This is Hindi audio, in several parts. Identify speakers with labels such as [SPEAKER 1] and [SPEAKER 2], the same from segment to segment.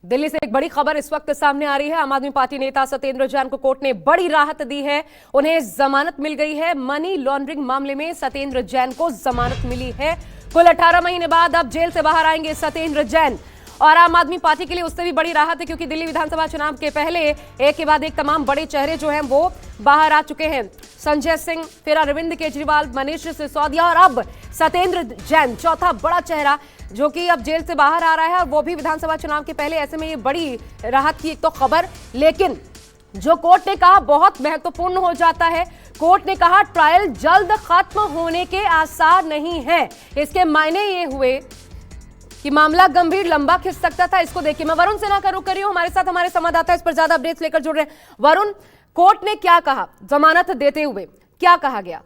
[SPEAKER 1] दिल्ली से एक बड़ी खबर इस वक्त सामने आ रही है। आम आदमी पार्टी नेता सत्येंद्र जैन को कोर्ट ने बड़ी राहत दी है। उन्हें जमानत मिल गई है। मनी लॉन्ड्रिंग मामले में सत्येंद्र जैन को जमानत मिली है। कुल 18 महीने बाद अब जेल से बाहर आएंगे सत्येंद्र जैन। और आम आदमी पार्टी के लिए उससे भी बड़ी राहत है, क्योंकि दिल्ली विधानसभा चुनाव के पहले एक के बाद एक तमाम बड़े चेहरे जो हैं वो बाहर आ चुके हैं। संजय सिंह, फिर अरविंद केजरीवाल, मनीष सिसोदिया और अब सत्येंद्र जैन, चौथा बड़ा चेहरा जो कि अब जेल से बाहर आ रहा है, और वो भी विधानसभा चुनाव के पहले। ऐसे में ये बड़ी राहत की एक तो खबर, लेकिन जो कोर्ट ने कहा बहुत महत्वपूर्ण हो जाता है। कोर्ट ने कहा ट्रायल जल्द खत्म होने के आसार नहीं है। इसके मायने ये हुए कि मामला गंभीर लंबा खिंच सकता था। इसको देखिए, मैं वरुण सिन्हा का रुख कर रही हूं, हमारे साथ हमारे संवाददाता इस पर ज्यादा अपडेट्स लेकर जुड़ रहे हैं। वरुण, कोर्ट ने क्या कहा जमानत देते हुए, क्या कहा गया?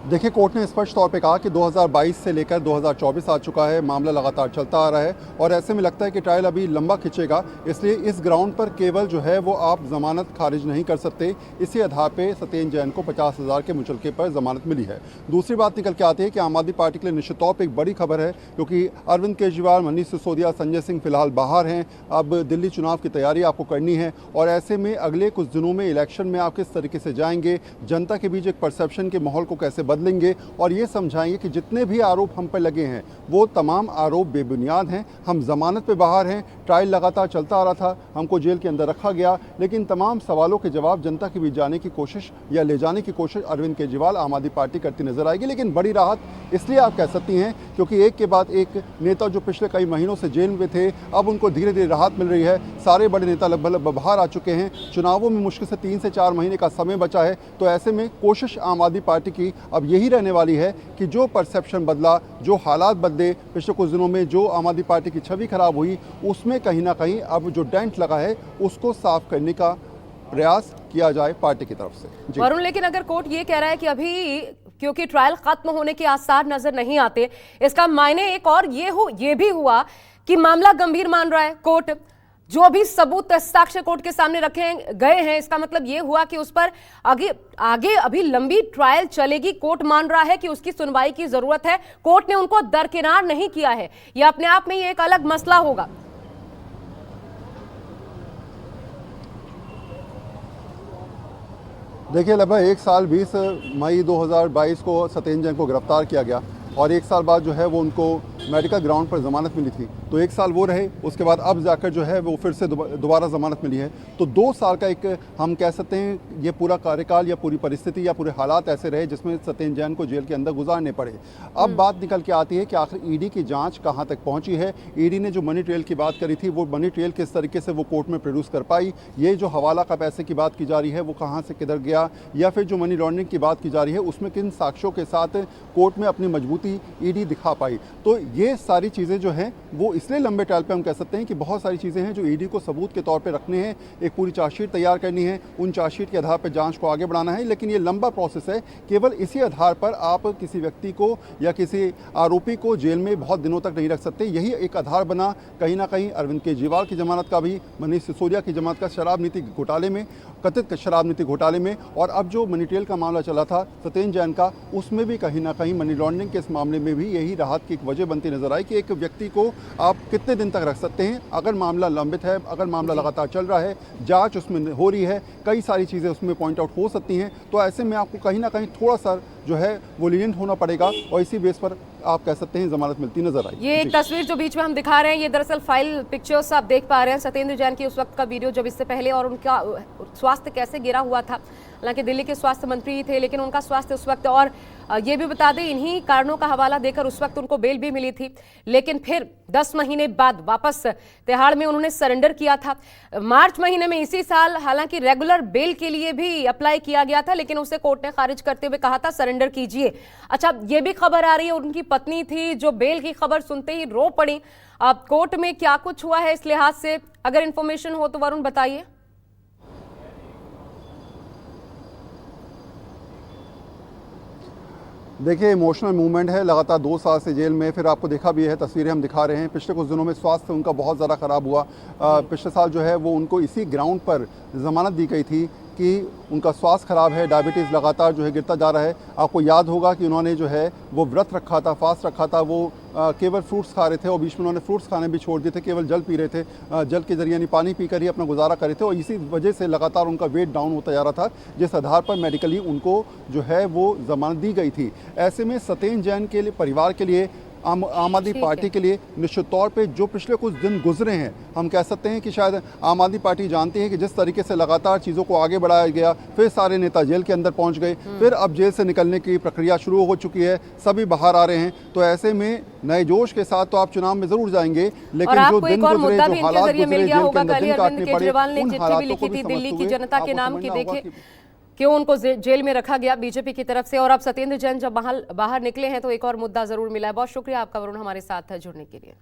[SPEAKER 2] देखिए, कोर्ट ने स्पष्ट तौर पे कहा कि 2022 से लेकर 2024 आ चुका है, मामला लगातार चलता आ रहा है और ऐसे में लगता है कि ट्रायल अभी लंबा खिंचेगा। इसलिए इस ग्राउंड पर केवल जो है वो आप जमानत खारिज नहीं कर सकते। इसी आधार पे सत्येंद्र जैन को 50,000 के मुचलके पर जमानत मिली है। दूसरी बात निकल के आती है कि आम आदमी पार्टी के लिए निश्चित तौर पर एक बड़ी खबर है, क्योंकि अरविंद केजरीवाल, मनीष सिसोदिया, संजय सिंह फिलहाल बाहर हैं। अब दिल्ली चुनाव की तैयारी आपको करनी है और ऐसे में अगले कुछ दिनों में इलेक्शन में आप किस तरीके से जाएंगे, जनता के बीच एक परसेप्शन के माहौल को कैसे बदलेंगे और ये समझाएंगे कि जितने भी आरोप हम पर लगे हैं वो तमाम आरोप बेबुनियाद हैं। हम जमानत पे बाहर हैं, ट्रायल लगातार चलता आ रहा था, हमको जेल के अंदर रखा गया, लेकिन तमाम सवालों के जवाब जनता के बीच जाने की कोशिश या ले जाने की कोशिश अरविंद केजरीवाल, आम आदमी पार्टी करती नजर आएगी। लेकिन बड़ी राहत इसलिए आप कह सकती हैं क्योंकि एक के बाद एक नेता जो पिछले कई महीनों से जेल में थे, अब उनको धीरे धीरे राहत मिल रही है। सारे बड़े नेता लगभग बाहर आ चुके हैं। चुनावों में मुश्किल से 3 से 4 महीने का समय बचा है, तो ऐसे में कोशिश आम आदमी पार्टी की अब यही रहने वाली है कि जो परसेप्शन बदला, जो हालात बदले, पिछले कुछ दिनों में जो आम आदमी पार्टी की छवि खराब हुई, उसमें कहीं ना कहीं अब जो डेंट लगा है उसको साफ करने का प्रयास किया जाए पार्टी की तरफ से।
[SPEAKER 1] वरुण, लेकिन अगर कोर्ट ये कह रहा है कि अभी क्योंकि ट्रायल खत्म होने के आसार नजर नहीं आते, इसका मायने एक और ये भी हुआ कि मामला गंभीर मान रहा है कोर्ट। जो भी सबूत साक्ष्य कोर्ट के सामने रखे गए हैं, इसका मतलब यह हुआ कि उस पर आगे अभी लंबी ट्रायल चलेगी। कोर्ट मान रहा है कि उसकी सुनवाई की जरूरत है। कोर्ट ने उनको दरकिनार नहीं किया है। यह अपने आप में ये एक अलग मसला होगा।
[SPEAKER 2] देखिए, लगभग 1 साल 20 मई 2022 को सत्येंद्र जैन को गिरफ्तार किया गया और 1 साल बाद जो है वो उनको मेडिकल ग्राउंड पर ज़मानत मिली थी। तो 1 साल वो रहे, उसके बाद अब जाकर जो है वो फिर से दोबारा ज़मानत मिली है। तो 2 साल का एक हम कह सकते हैं ये पूरा कार्यकाल या पूरी परिस्थिति या पूरे हालात ऐसे रहे जिसमें सत्येंद्र जैन को जेल के अंदर गुजारने पड़े। अब बात निकल के आती है कि आखिर ईडी की जाँच कहाँ तक पहुँची है। ईडी ने जो मनी ट्रेल की बात करी थी, वो मनी ट्रेल किस तरीके से वो कोर्ट में प्रोड्यूस कर पाई। ये जो हवाला का पैसे की बात की जा रही है वो कहाँ से किधर गया, या फिर जो मनी लॉन्ड्रिंग की बात की जा रही है उसमें किन साक्ष्यों के साथ कोर्ट में अपनी मजबूती ईडी दिखा पाई। तो ये सारी चीज़ें जो हैं वो इसलिए लंबे ट्रायल पे हम कह सकते हैं कि बहुत सारी चीज़ें हैं जो ईडी को सबूत के तौर पे रखने हैं। एक पूरी चार्जशीट तैयार करनी है, उन चार्जशीट के आधार पर जांच को आगे बढ़ाना है। लेकिन ये लंबा प्रोसेस है। केवल इसी आधार पर आप किसी व्यक्ति को या किसी आरोपी को जेल में बहुत दिनों तक नहीं रख सकते। यही एक आधार बना कहीं ना कहीं अरविंद केजरीवाल की जमानत का भी, मनीष सिसोदिया की जमानत का, शराब नीति घोटाले में, कथित शराब नीति घोटाले में, और अब जो मनी ट्रेल का मामला चला था सत्येंद्र जैन का, उसमें भी कहीं ना कहीं मनी लॉन्ड्रिंग के इस मामले में भी यही राहत की एक वजह बनती नजर आई कि एक व्यक्ति को आप कितने दिन तक रख सकते हैं। अगर मामला लंबित है, अगर मामला लगातार चल रहा है, जांच उसमें हो रही है, कई सारी चीज़ें उसमें पॉइंट आउट हो सकती हैं, तो ऐसे में आपको कहीं ना कहीं थोड़ा सा जो है वो लीनियंट होना पड़ेगा और इसी बेस पर आप कह सकते हैं जमानत मिलती नजर आई।
[SPEAKER 1] ये एक तस्वीर जो बीच में हम दिखा रहे हैं, ये दरअसल फाइल पिक्चर्स आप देख पा रहे हैं सत्येंद्र जैन की उस वक्त का वीडियो जब इससे पहले, और उनका स्वास्थ्य कैसे गिरा हुआ था। हालांकि दिल्ली के स्वास्थ्य मंत्री थे, लेकिन उनका स्वास्थ्य उस वक्त, और ये भी बता दें इन्हीं कारणों का हवाला देकर उस वक्त उनको बेल भी मिली थी। लेकिन फिर 10 महीने बाद वापस तिहाड़ में उन्होंने सरेंडर किया था। मार्च महीने में इसी साल हालांकि रेगुलर बेल के लिए भी अप्लाई किया गया था, लेकिन उसे कोर्ट ने खारिज करते हुए कहा था सरेंडर कीजिए। अच्छा, ये भी खबर आ रही है उनकी पत्नी थी जो बेल की खबर सुनते ही रो पड़ी। अब कोर्ट में क्या कुछ हुआ है इस लिहाज से, अगर इंफॉर्मेशन हो तो वरुण बताइए।
[SPEAKER 2] देखिए, इमोशनल मूवमेंट है। लगातार 2 साल से जेल में, फिर आपको देखा भी है, तस्वीरें हम दिखा रहे हैं। पिछले कुछ दिनों में स्वास्थ्य उनका बहुत ज़्यादा ख़राब हुआ। पिछले साल जो है वो उनको इसी ग्राउंड पर ज़मानत दी गई थी कि उनका स्वास्थ्य खराब है, डायबिटीज़ लगातार जो है गिरता जा रहा है। आपको याद होगा कि उन्होंने जो है वो व्रत रखा था, फास्ट रखा था, वो केवल फ्रूट्स खा रहे थे और बीच में उन्होंने फ्रूट्स खाने भी छोड़ दिए थे, केवल जल पी रहे थे, जल के जरिए यानी पानी पीकर ही अपना गुजारा कर रहे थे और इसी वजह से लगातार उनका वेट डाउन होता जा रहा था, जिस आधार पर मेडिकली उनको जो है वो जमानत दी गई थी। ऐसे में सत्येंद्र जैन के लिए, परिवार के लिए, आम आदमी पार्टी के लिए निश्चित तौर पे जो पिछले कुछ दिन गुजरे हैं, हम कह सकते हैं कि शायद आम आदमी पार्टी जानती है कि जिस तरीके से लगातार चीज़ों को आगे बढ़ाया गया, फिर सारे नेता जेल के अंदर पहुंच गए, फिर अब जेल से निकलने की प्रक्रिया शुरू हो चुकी है, सभी बाहर आ रहे हैं, तो ऐसे में नए जोश के साथ तो आप चुनाव में जरूर जाएंगे, लेकिन जो दिन गुजरे, जो हालात गुजरे, जेल के अंदर दिन काटने पड़े, उन हालातों को भी
[SPEAKER 1] दिल्ली की जनता के नाम की देखे
[SPEAKER 2] कि
[SPEAKER 1] क्यों उनको जेल में रखा गया बीजेपी की तरफ से। और अब सत्येंद्र जैन जब बाहर निकले हैं तो एक और मुद्दा जरूर मिला है। बहुत शुक्रिया आपका वरुण, हमारे साथ जुड़ने के लिए।